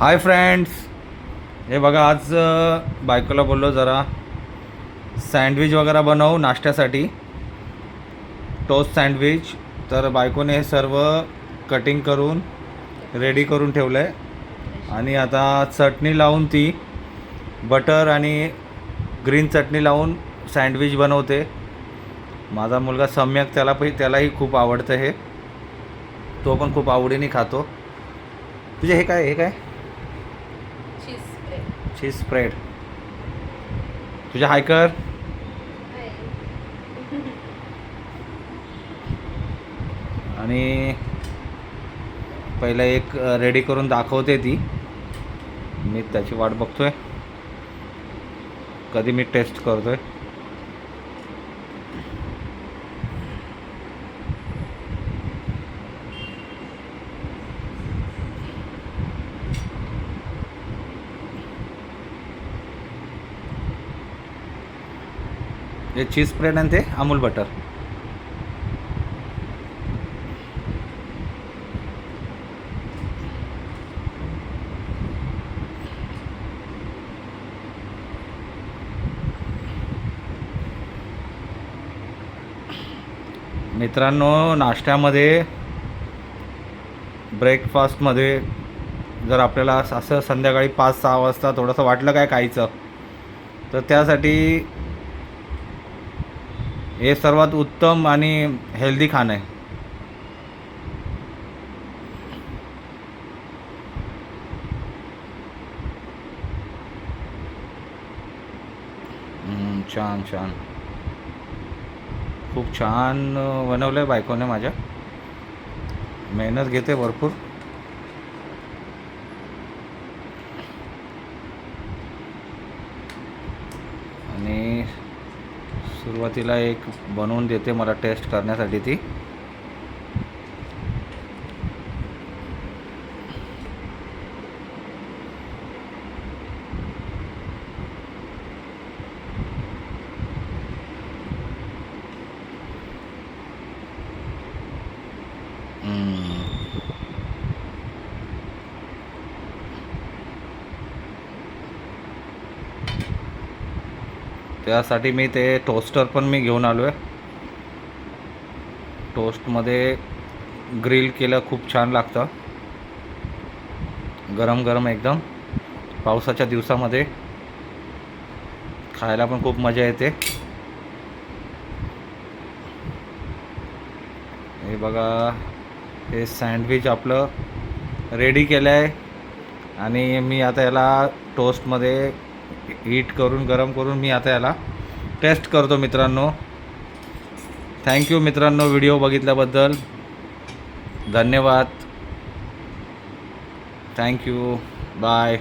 Hi friends, हे बघा आज बायकोला बोललो जरा सँडविच वगैरे बनवू नाश्त्यासाठी, टोस्ट सँडविच. तर बायकोने हे सर्व कटिंग करून रेडी करून ठेवलं आहे आणि आता चटणी लावून ती बटर आणि ग्रीन चटणी लावून सँडविच बनवते. माझा मुलगा सम्यक त्यालाही खूप आवडतं हे, तो पण खूप आवडीने खातो. तुझे हे काय चीज स्प्रेड. तुझ्या हाय कर. आणि पहिला एक रेडी करून दाखवते ती, मी त्याची वाट बघतोय कधी मी टेस्ट करतोय. हे चीज स्प्रेड आणि ते अमूल बटर. मित्रांनो, नाश्त्यामध्ये ब्रेकफास्टमध्ये जर आपल्याला असं संध्याकाळी 5-6 वाजता थोडंसं वाटलं काय खायचं, तर त्यासाठी हे सर्वात उत्तम आणि हेल्दी खाणं आहे. छान छान, खूप छान बनवलं आहे बायकोने माझ्या. मेहनत घेते भरपूर. आणि सुरुवातीला एक बनवून देते मला टेस्ट करण्यासाठी ती. त्यासाठी मी ते टोस्टर पण मी घेऊन आलो आहे. टोस्टमध्ये ग्रिल केलं खूप छान लागतं, गरम गरम एकदम. पावसाच्या दिवसामध्ये खायला पण खूप मजा येते. हे बघा, हे सँडविच आपलं रेडी केलं आहे आणि मी आता याला टोस्टमध्ये हीट करून गरम करून मी आता याला टेस्ट करतो. मित्रांनो, थँक्यू मित्रांनो, व्हिडिओ बघितल्याबद्दल धन्यवाद. Thank you, bye.